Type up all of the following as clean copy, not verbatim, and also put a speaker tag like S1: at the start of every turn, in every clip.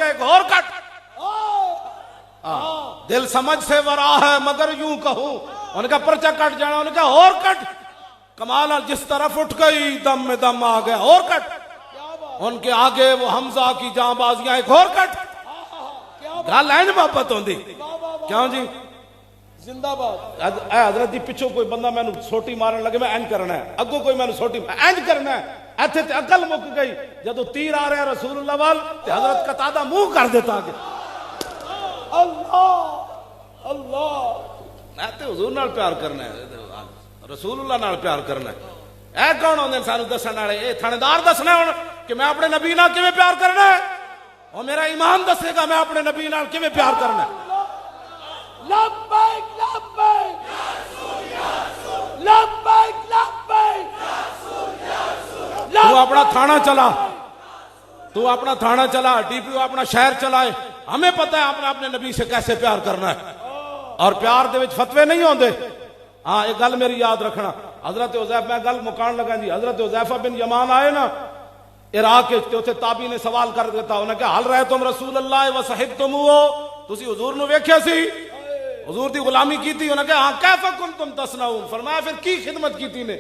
S1: ایک اور کٹ. دل سمجھ سے ورا ہے مگر یوں کہوں, ان کا پرچہ کٹ جانا, ان کا اور کٹ. کمال جس طرف اٹھ گئی دم میں دم آ گیا, اور کٹ. ان کے آگے وہ حمزہ کی جاں بازیاں, ایک اور کٹ. گل اینج محبت ہوندی کیوں جی؟
S2: زندہ باد.
S1: اے حضرت جی پچھو کوئی بندہ میں سوٹی مارن لگے, میں اینج کرنا ہے, اگو کوئی میں سوٹی اینج کرنا ہے. ایتھے تے عقل مک گئی, جدو تیر آ رہا ہے رسول اللہ وال تے حضرت قتادہ منہ کر دیتا آگے.
S2: اللہ اللہ,
S1: میں تے حضور نال پیار کرنا ہے, رسول اللہ نال پیار کرنا ہے. اے کون ہوندے سانو دسن والے؟ اے تھاندار دسنا ہے کہ میں اپنے نبی نال کیویں پیار کرنا ہے, اور میرا ایمان دسے گا میں اپنے نبی نال کیویں پیار کرنا ہے.
S2: لبیک لبیک لبیک لبیک.
S1: تو اپنا تھانہ چلا, تو اپنا تھانہ چلا, ڈی پی او اپنا شہر چلائے, ہمیں پتہ ہے اپنے اپنے نبی سے کیسے پیار کرنا ہے. اور پیار دے وچ فتوے نہیں ہوندے. ہاں ایک گل میری یاد رکھنا, حضرت حذیفہ, میں گل مکان لگا جی, حضرت حذیفہ بن یمان آئے نا عراق کے, تے تابعی نے سوال کر دیتا, انہوں نے کہا حل رہے تم رسول اللہ و صحبتموہ, تسی حضور نو ویکھیا سی, حضور دی غلامی کیتی؟ انہوں نے کہا ہاں. کیف کنتم تصنعون, فرمایا پھر کی خدمت کیتی نے؟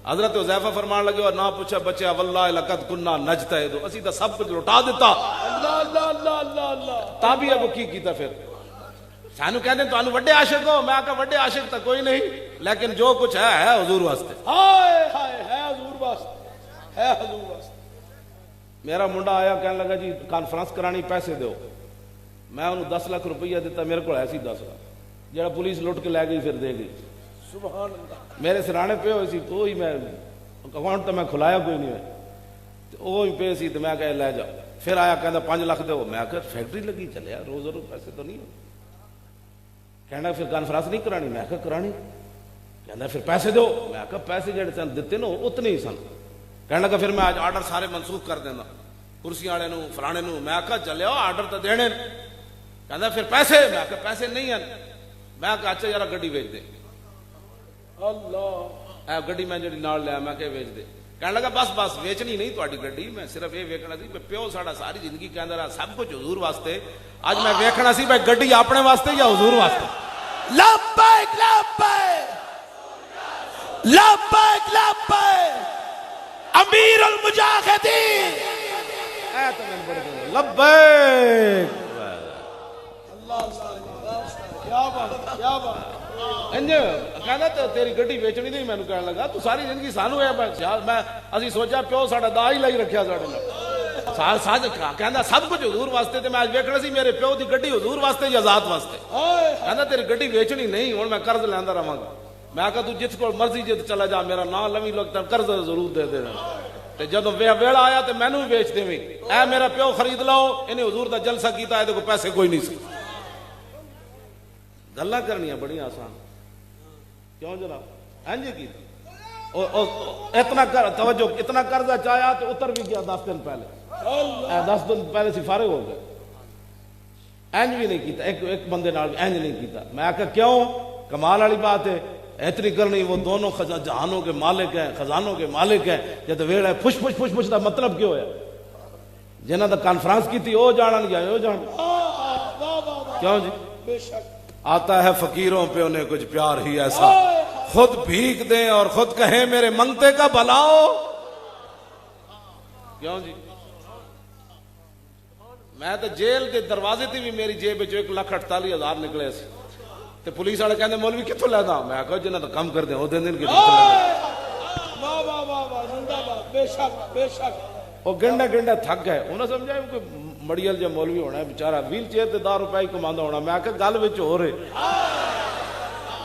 S1: حضرت حذیفہ فرمان لگے, اور نہ پوچھا بچیا, واللہ لقد کنا نجتہد, اسی تا سب کچھ لوٹا دیتا.
S2: اللہ اللہ اللہ اللہ اللہ.
S1: تابعی ابو کی کیتا پھر سانو کہتے ہیں تو وڈے عاشق ہو, میں کہا وڈے عاشق تو کوئی نہیں, لیکن جو کچھ ہے حضور واسطے.
S2: ہائے ہائے, ہے حضور واسطے, ہے حضور واسطے.
S1: میرا منڈا آیا کہنے لگا جی کانفرنس کرانی, پیسے دو. میں انہوں 10 لاکھ روپیہ دیتا, میرے کو ایسی 10 لاکھ جڑا پولیس لٹ کے لے گئی پھر دے گئی.
S2: سبحان اللہ.
S1: میرے سرانے پہ ہوئی سی, کوئی میں اکاؤنٹ تو میں کھلایا کوئی نہیں ہے, وہی پہ سی, تو میں کہا لے جا. پھر آیا کہنا 5 لاکھ دو, میں کہا فیکٹری لگی چلے روز روز پیسے تو نہیں ہو. کہنا پھر کانفرنس نہیں کرانی, میں کہا کرانی. کہنا پھر پیسے دو, میں کہا پیسے جڑے سن دیتے نا اتنے ہی سن. کہنے لگا پھر میں آج آرڈر سارے منسوخ کر دینا, کرسی والے نو فلانے نو. میں کہا چلے آرڈر تو دینے. کہنا پھر پیسے, میں کہا پیسے نہیں ہیں. میں کہا اچھا یار گڈی بیچ دے.
S2: اللہ,
S1: اے گڈی میں جڑی نال لیا, میں کہ بیچ دے. کہنے لگا بس بس ویچنی نہیں تہاڈی گڈی, میں صرف یہ ویکھنا سی پیو ساڈا ساری زندگی کہندا رہا سب کچھ حضور واسطے, اج میں ویکھنا سی بھائی گڈی اپنے واسطے یا حضور واسطے.
S2: لبیک لبیک لبیک لبیک, امیر المجاہدین.
S1: اے تو میں بڑے لبیک.
S2: اللہ اللہ, کیا بات کیا بات.
S1: کہنا تیری گڈی ویچنی نہیں. مینوں کہنے لگا تو ساری زندگی سانو ہے, میں اسی سوچا پیو ساڈا دا ہی لائی رکھیا ساڈے نال. کہندا سب کچھ حضور واسطے, تے میں اج ویکھنا سی میرے پیو دی گڈی حضور واسطے یا ذات واسطے. کہندا تیری گڈی ویچنی نہیں, ہن میں قرض لیندا رہاں گا. میں کہا تو جس کو مرضی جت چلا جا, میرا نام لوی لوگ تے قرض ضرور دے دے. تے جدوں ویلا آیا تے مینوں بھی ویچ دیویں. اے میرا پیو خرید لو, انہیں حضور دا جلسہ کیتا ہے, تے کوئی پیسے کوئی نہیں سی. گلاں کرنیاں بڑی آسان کیوں جناب, ہاں جی. اتنا توجہ, اتنا قرضہ چاہیا تو اتر بھی گیا 10 دن پہلے. 10 دن پہلے سے فارغ ہو گئے. اینج بھی نہیں کیتا, ایک بندے نال بھی اینج نہیں کیتا. میں کہا کیوں, کمال والی بات ہے اتنی کرنی. وہ دونوں جہانوں کے مالک ہیں, خزانوں کے مالک ہیں. جب ویڑ ہے پھش پھش پھش پھش دا مطلب کیوں ہے؟ جنہاں دا کانفرنس کی تھی وہ جانن گیا, وہ جان کیوں جی.
S2: بے شک
S1: آتا ہے فقیروں پہ انہیں کچھ پیار ہی ایسا, خود بھیک دیں اور خود کہیں میرے منگتے کا بھلاؤ. کیوں جی. میں تو جیل کے دروازے تے بھی میری جیب 1,48,000 نکلے سی. تے پولیس والے کہندے مولوی کتوں لینا, میں کہا جنہاں دا کم کر دیں وہ دن کے.
S2: واہ واہ واہ واہ, زندہ باد. بے شک بے شک.
S1: وہ گنڈا گنڈا تھک گئے. انہوں نے سمجھا کوئی مڑیل جا مولوی ہونا ہے بیچارہ, ویل چیئر تے 10 روپے ہی کماندا ہونا. میں کہا گل وچ ہو رہے,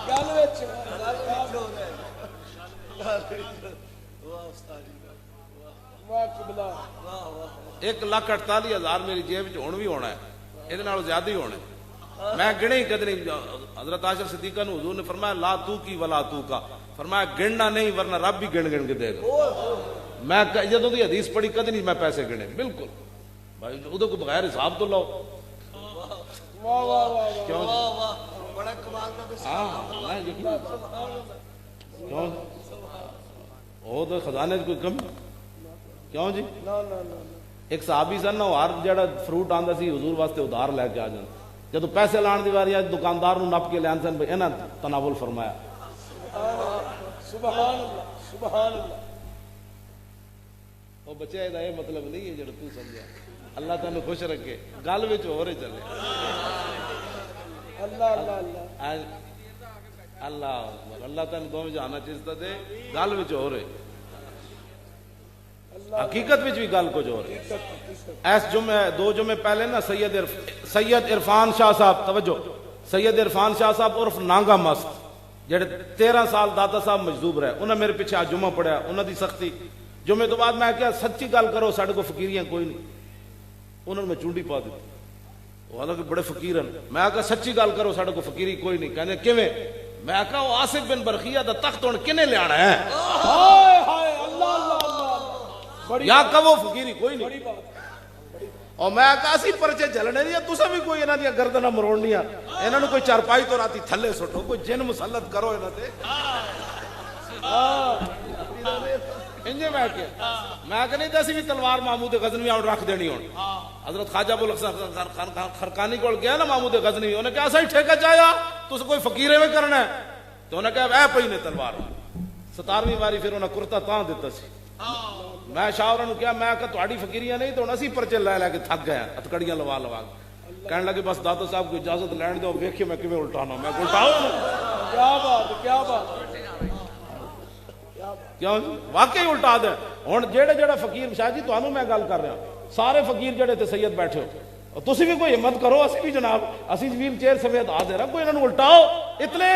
S2: گل وچ
S1: 1,48,000 میری جیب وچ ہن بھی ہونا ہے, یہ نال زیادہ ہی ہونا ہے. میں گنے ہی کدی نہیں. حضرت عائشہ صدیقہ نو حضور نے فرمایا لا تو کی ولا تو کا, فرمایا گننا نہیں ورنہ رب بھی گن گن کے دے گا. میں جدوں دی حدیث پڑھی کدی نہیں میں پیسے گنے, بالکل بھائی ادو کو بغیر حساب تو لو.
S2: واہ واہ واہ
S1: کیوں
S2: بڑا کمال
S1: کیوں وہ تو خزانے کوئی کمی کیوں جی.
S2: نہ نہ نہ,
S1: ایک صحابی سن نا ہر جڑا فروٹ آندا سی حضور واسطے ادھار لے کے آ جان جدو پیسے لان دی واری دکاندار نو نپ کے لین سن بھائی انہاں تناول فرمایا
S2: سبحان اللہ سبحان اللہ
S1: وہ بچے دا یہ مطلب نہیں ہے جڑا تو سمجھا اللہ تینوں خوش رکھے گل وچ ہو رہے چلے
S2: اللہ اللہ اللہ
S1: اللہ اکبر اللہ تینوں دونوں جہانا چیز دے گل وچ ہو رہے حقیقت وچ بھی گل کچھ ہو رہی ایس جمعہ 2 جمعے پہلے نا سید عرفان شاہ صاحب توجہ سید عرفان شاہ صاحب عرف نانگا مست جڑے 13 سال داتا صاحب مجذوب رہے انہوں نے میرے پیچھے آج جمعہ پڑھیا انہوں دی سختی جمعے تو بعد میں کیا سچی گل کرو ساڈے کو فقیریاں کوئی نہیں انہوں نے میں چونڈی پا دی وہ حالانکہ بڑے فقیر ہیں میں کہا سچی گل کرو ساڈے کو فقیری کوئی نہیں کہنے کیویں میں کہا وہ آصف بن برخیہ دا تخت ہن کنے لے آنا ہے
S2: ہائے ہائے اللہ اللہ اللہ
S1: یا کہ وہ فقیری کوئی نہیں
S2: بڑی بات
S1: اور میں کہا اسی پرچے چلنے دیا تسا بھی کوئی انہاں دی گردناں مروڑنیاں انہاں نو کوئی چارپائی تو راتی تھلے سٹو کوئی جن مسلط کرو انہاں تے انجے میں کہ نہیں دسی بھی تلوار محمود غزنوی آن رکھ دینی ہون حضرت خواجہ ابو الحسن خرقانی کول گیا نا محمود غزنوی انہیں کہا صحیح ٹھیکہ چاہیا تو کوئی فقیرے میں کرنا ہے تو انہیں کہا اے پئی نے تلوار 17ویں واری پھر انہیں کرتا تاں دیتا سی میں شاہ نے کیا میں کہا تہاڈی فقیریاں نہیں تو اسی پرچے لے لے کے تھک گیا ہتکڑیاں لوا لوا کہنے لگے بس داتا صاحب کو اجازت لین دو ویکھیے میں کیویں الٹانا میں الٹاؤ
S2: کیا بات کیا بات
S1: کیوں واقعی الٹا دے ہن جڑے جڑا فقیر شاہ جی تانوں میں گل کر رہا سارے فقیر جڑے تے سید بیٹھے ہو تسی بھی کوئی ہمت کرو اسی بھی جناب اسی ویل چیئر سمیت حاضر کوئی انہاں نوں الٹاؤ اتنے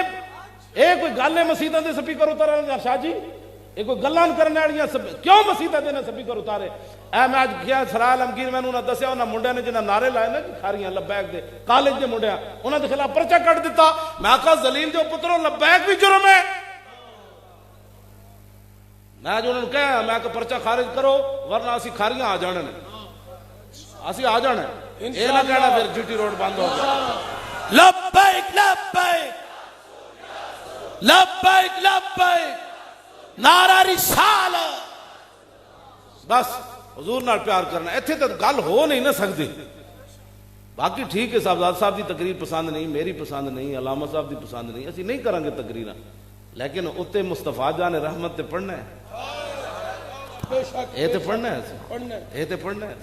S1: اے کوئی گل ہے مسیتاں دے سپیکر اتارن شاہ جی یہ کوئی گلاں کرنے والیاں کیوں مسیتاں دے سپیکر اتارے اے میں اج کیا سرائے عالمگیر میں انہاں دسیا انہاں منڈیاں نے جنہاں نعرے لائے نا کھاریاں لبیک دے کالج دے منڈیاں انہاں دے خلاف پرچہ کٹ دیتا میں کہا ذلیل جو پترو لبیک بھی جرم ہے میں جو انہوں نے کہا میں کہ پرچہ خارج کرو ورنہ اسی کھاریاں آ جانے اسی آ جانے یہ نہ کہنا پھر جی ٹی روڈ بند ہو گیا
S2: لبیک لبیک لبیک لبیک نعرہ رسالت
S1: بس حضور نال پیار کرنا ایتھے تو گل ہو نہیں نہ سکتی باقی ٹھیک ہے صاحبزاد صاحب دی تقریر پسند نہیں میری پسند نہیں علامہ صاحب دی پسند نہیں اسی نہیں کریں گے تقریراں لیکن اتنے مصطفیٰ جان رحمت تے پڑھنا ہے یہ تے پڑھنا ہے یہ تے پڑھنا ہے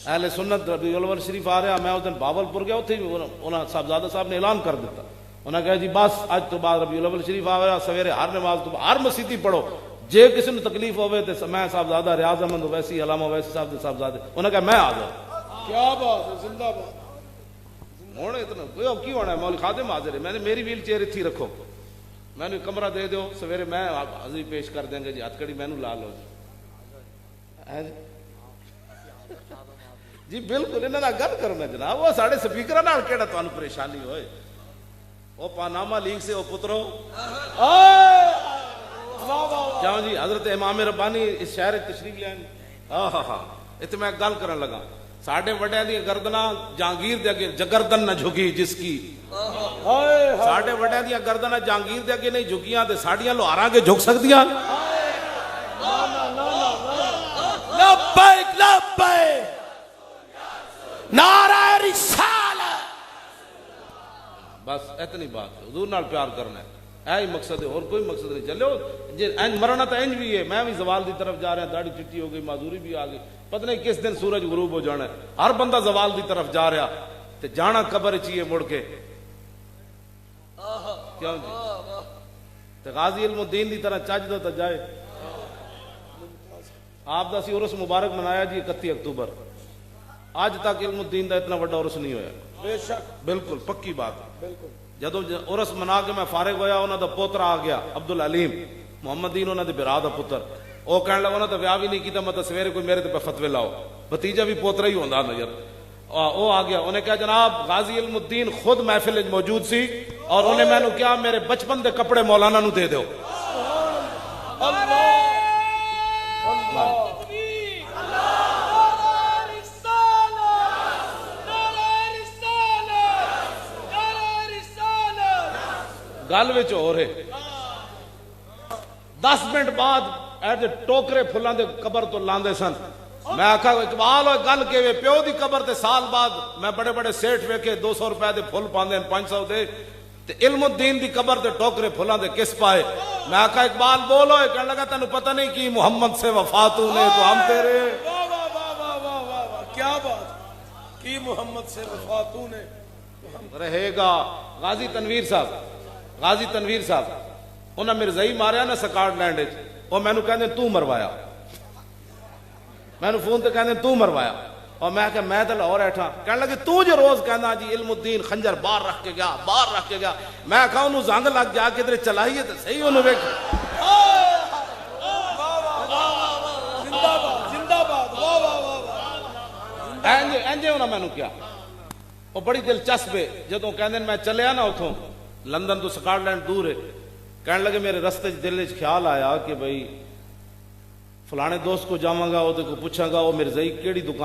S1: اہل سنت ربیع الاول شریف آ رہا میں اس دن باولپور گیا اتنے انہاں صاحبزادہ صاحب نے اعلان کر دیتا انہاں کہا جی بس اج تو بعد ربیع الاول شریف آ رہا سویرے ہر نماز تو ہر مسیتی پڑھو جے کسی نے تکلیف ہوئے تو میں صاحبزادہ ریاض احمد اویسی علامہ اویسی صاحب دے صاحبزادے انہاں کہا میں حاضر
S2: کیا بات ہے زندہ باد
S1: ہوں اتنا کی ہونا ہے مولوی خادم حاضر ہے میں نے میری ویل چیئر اتھی رکھو میں نے کمرہ دے دو سویرے میں حاضری پیش کر دیں گے جی ہتھ کڑی میں لا لو جی بالکل انہاں نال گل کرنا جناب وہ ساڈے سپیکراں نال کیڑا تانوں پریشانی ہوئے وہ پاناما لیگ سے وہ پترو کیوں جی حضرت امام ربانی اس شہر تشریف لے ہاں اتنے میں گل کرن لگا ساڈے وڈیاں دی گردناں جہانگیر دے اگے گردن نہ جھکی جس کی ساڈے وڈیاں دی گردناں جہانگیر دے اگے نہیں جھکیاں تے ساڈیاں لوہاراں کے جھک سکدیاں
S2: لبیک لبیک نعرہ رسالت
S1: بس اتنی بات ہے حضور نال پیار کرنا ہے ہی مقصد ہے اور کوئی مقصد نہیں چلو جی مرنا تو انج بھی ہے میں بھی زوال دی طرف جا رہا ہوں داڑھی چٹی ہو گئی معذوری بھی آ گئی پتہ نہیں کس دن سورج غروب ہو جانا ہے ہر بندہ زوال دی طرف جا رہا تے جانا قبر چیئے مڑ کے کیوں جی تے غازی علم الدین دی طرح چج دو تے جائے آپ دا سی عرس مبارک منایا جی 31 اکتوبر آج تک علم الدین دا اتنا بڑا عرس نہیں ہویا
S2: بے شک
S1: بالکل پکی بات ہے
S2: بالکل
S1: جدو عرس منا کے میں فارغ ہویا انہوں دا پوترا آ گیا عبدالعلیم محمد دین انہوں دے برا دا پتر وہ کہنے لگا انہوں نے ویاہ بھی نہیں کیتا میں تو سویرے کوئی میرے تے فتوی لاؤ بھتیجا بھی پوترا ہی ہوندا نظر وہ آ گیا انہیں کہا جناب غازی علم الدین خود محفل موجود سی اور انہیں میں نے کیا میرے بچپن دے کپڑے مولانا نو دے دیو گل وچ ہو رہے 10 منٹ بعد ایسے ٹوکرے پھلاں دے قبر تو لاندے سن میں آخا اقبال ہوئے گل کے پیو دی قبر تے سال بعد میں بڑے بڑے سیٹ ویکھے 200 روپے دے پھل پاندے 500 دے تے علم الدین دی قبر تے ٹوکرے پھلاں دے کس پائے. میں آخا اقبال بولو کہنے لگا تینوں پتہ نہیں کی محمد سے وفاتوں نے تو ہم تیرے.
S2: واہ واہ واہ واہ واہ واہ واہ کیا بات کی محمد سے وفاتوں نے
S1: رہے گا. غازی تنویر صاحب انہاں مرزائی ماریا نا سکاٹ لینڈ وچ او مینوں کہندے تو مروایا. مینوں فون تے کہندے تو مروایا اور میں کہ میں تے لاہور بیٹھا. کہنے لگے تو جو روز کہندا جی علم الدین خنجر باہر رکھ کے گیا میں کہا انہوں زنگ لگ جا کے ادھر چلائیے تے صحیح انہوں ویکھ.
S2: زندہ باد زندہ باد واہ واہ واہ واہ.
S1: انجے انہاں مینوں کیا وہ بڑی دلچسپ ہے. جدوں کہندے میں چلیا نا اتھوں لندن تو سکاٹ لینڈ دور ہے. کہنے لگے میرے رستے دل وچ خیال آیا کہ بھئی فلانے دوست کو جاواں گا وہ کو پوچھاں گا وہ مرزائی کیڑی دکان